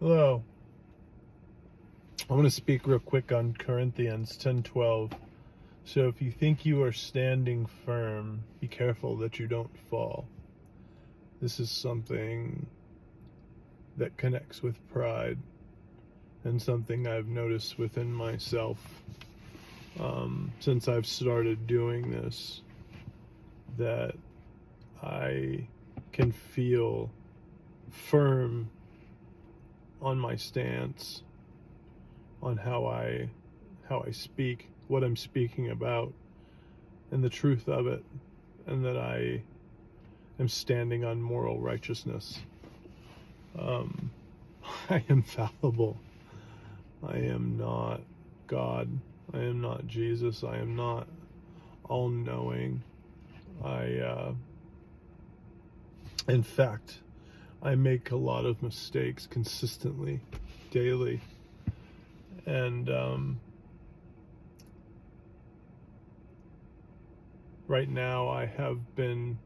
Hello. I want to speak real quick on Corinthians 10:12. So if you think you are standing firm, be careful that you don't fall. This is something that connects with pride and something I've noticed within myself since I've started doing this, that I can feel firm on my stance, on how I speak, what I'm speaking about, and the truth of it, and that I am standing on moral righteousness. I am fallible. I am not God. I am not Jesus. I am not all-knowing. In fact, I make a lot of mistakes consistently, daily. And right now I have been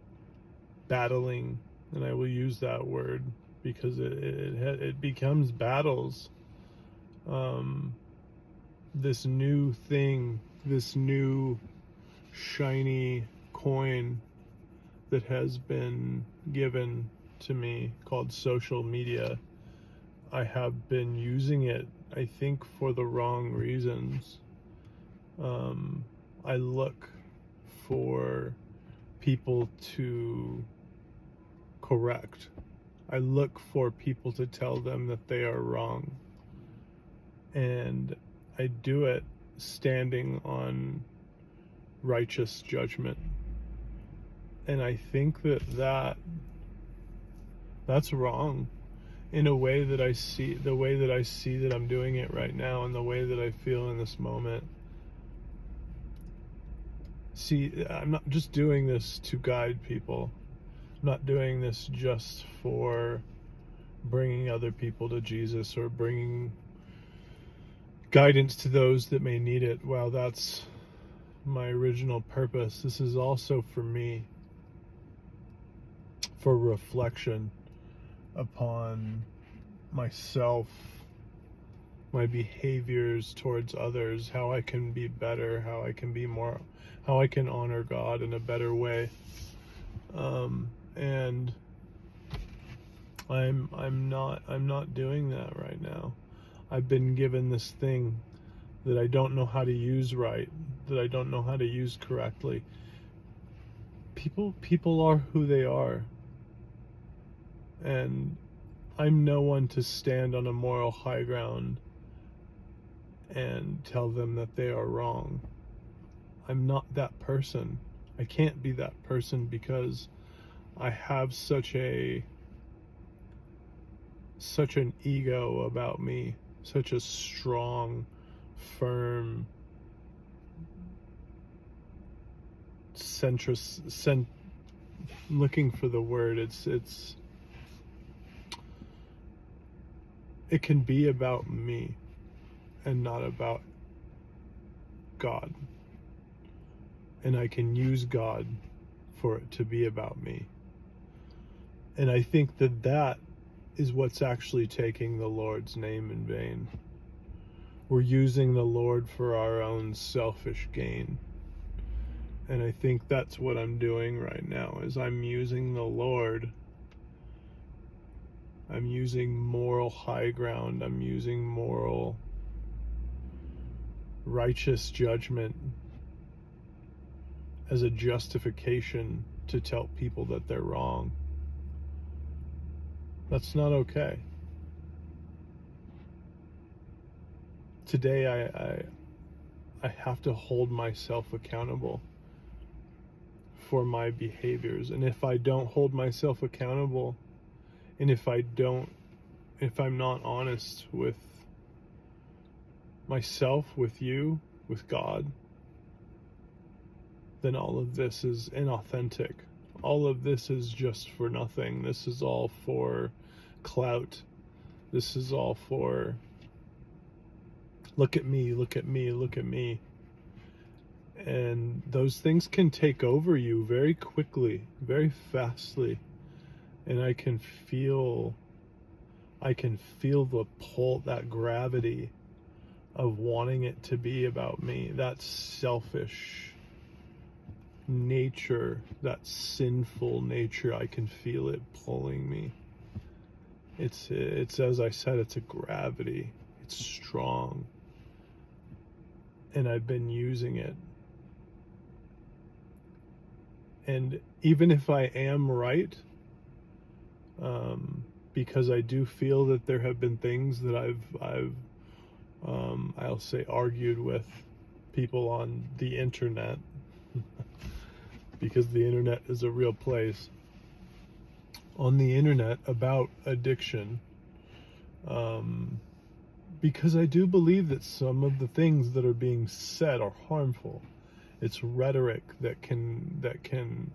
battling, and I will use that word because it becomes battles. This new thing, this new shiny coin that has been given to me called social media, I have been using it, I think, for the wrong reasons. I look for people to correct. I look for people to tell them that they are wrong. And I do it standing on righteous judgment. And I think that's wrong in a way that I see, the way that I see that I'm doing it right now, and the way that I feel in this moment. See, I'm not just doing this to guide people. I'm not doing this just for bringing other people to Jesus or bringing guidance to those that may need it. Well, that's my original purpose. This is also for me, for reflection upon myself, my behaviors towards others, how I can be better, how I can be more, how I can honor God in a better way. And I'm not doing that right now. I've been given this thing that I don't know how to use right, that I don't know how to use correctly. People are who they are. And I'm no one to stand on a moral high ground and tell them that they are wrong. I'm not that person. I can't be that person because I have such an ego about me, such a strong, firm, looking for the word. It can be about me and not about God. And I can use God for it to be about me. And I think that is what's actually taking the Lord's name in vain. We're using the Lord for our own selfish gain. And I think that's what I'm doing right now, is I'm using the Lord. I'm using moral high ground. I'm using moral righteous judgment as a justification to tell people that they're wrong. That's not okay. Today I have to hold myself accountable for my behaviors. And if I don't hold myself accountable, and if I'm not honest with myself, with you, with God, then all of this is inauthentic. All of this is just for nothing. This is all for clout. This is all for, look at me, look at me, look at me. And those things can take over you very quickly, very fastly. And I can feel I can feel the pull, that gravity of wanting it to be about me, that selfish nature, that sinful nature. I can feel it pulling me. It's as I said, it's a gravity. It's strong. And I've been using it. And even if I am right, because I do feel that there have been things that I'll say argued with people on the internet, because the internet is a real place, on the internet about addiction, because I do believe that some of the things that are being said are harmful. It's rhetoric that can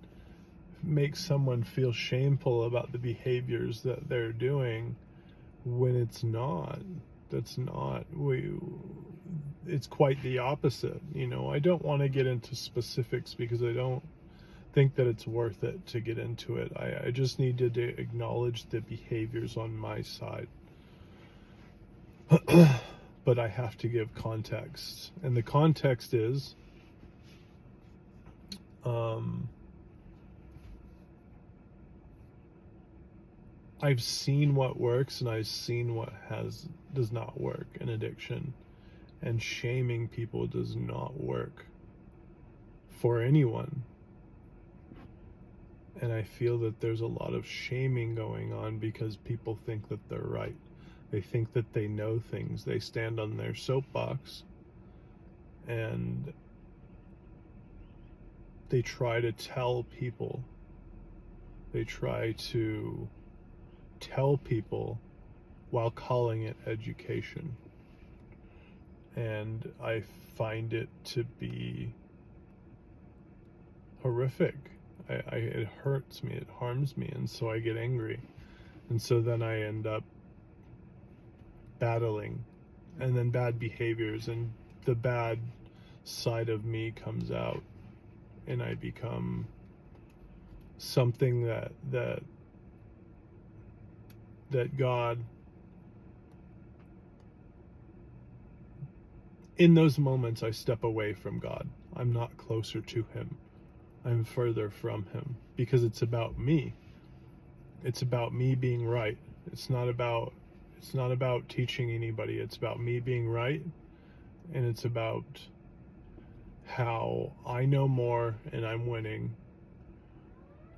make someone feel shameful about the behaviors that they're doing, when it's not. That's not, it's quite the opposite. I don't want to get into specifics because I don't think that it's worth it to get into it. I just need to acknowledge the behaviors on my side. But I have to give context. And the context is, I've seen what works and I've seen what does not work in addiction. And shaming people does not work for anyone. And I feel that there's a lot of shaming going on because people think that they're right. They think that they know things. They stand on their soapbox and they try to tell people. They try to tell people while calling it education. And I find it to be horrific. It hurts me, it harms me, and so I get angry. And so then I end up battling, and then bad behaviors and the bad side of me comes out, and I become something that God, in those moments I step away from God. I'm not closer to him. I'm further from him, because it's about me. It's about me being right. It's not about teaching anybody. It's about me being right, and it's about how I know more and I'm winning,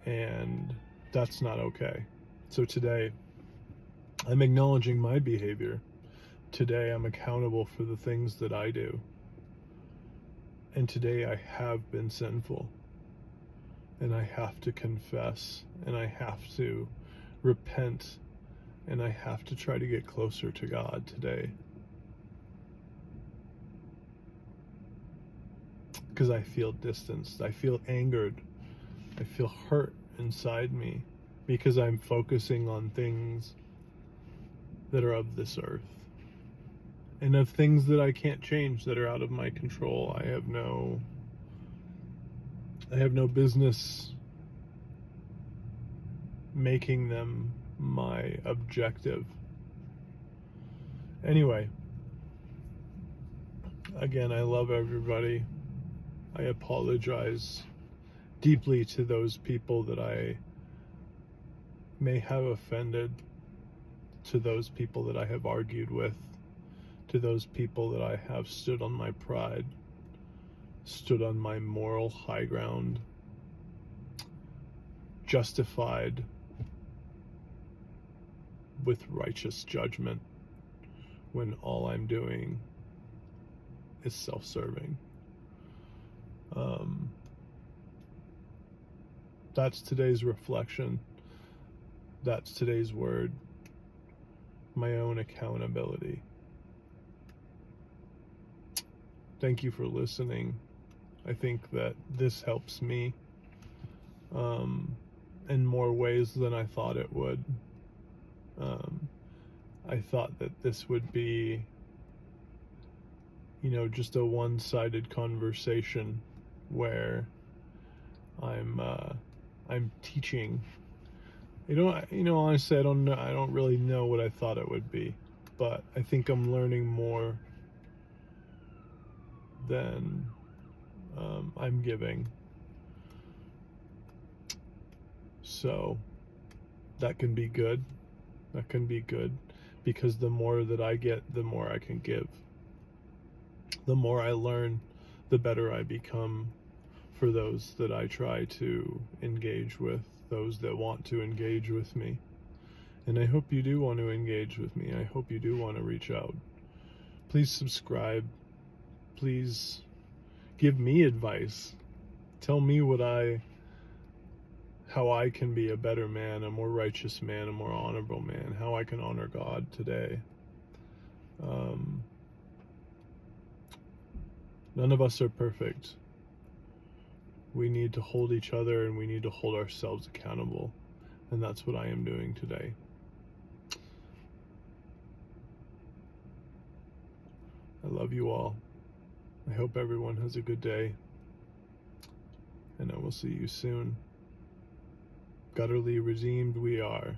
and that's not okay. So today I'm acknowledging my behavior. Today I'm accountable for the things that I do. And today I have been sinful. And I have to confess, and I have to repent, and I have to try to get closer to God today. Because I feel distanced. I feel angered. I feel hurt inside me because I'm focusing on things that are of this earth, and of things that I can't change, that are out of my control. I have no business making them my objective. Anyway, again, I love everybody. I apologize deeply to those people that I may have offended, to those people that I have argued with, to those people that I have stood on my pride, stood on my moral high ground, justified with righteous judgment, when all I'm doing is self-serving. That's today's reflection. That's today's word. My own accountability. Thank you for listening. I think that this helps me in more ways than I thought it would. I thought that this would be, just a one-sided conversation where I'm teaching Honestly, I don't know. I don't really know what I thought it would be, but I think I'm learning more than I'm giving. So that can be good. That can be good because the more that I get, the more I can give. The more I learn, the better I become for those that I try to engage with, those that want to engage with me. And I hope you do want to engage with me. I hope you do want to reach out. Please subscribe. Please give me advice. Tell me how I can be a better man, a more righteous man, a more honorable man, how I can honor God today. None of us are perfect. We need to hold each other and we need to hold ourselves accountable. And that's what I am doing today. I love you all. I hope everyone has a good day. And I will see you soon. Gutterly redeemed we are.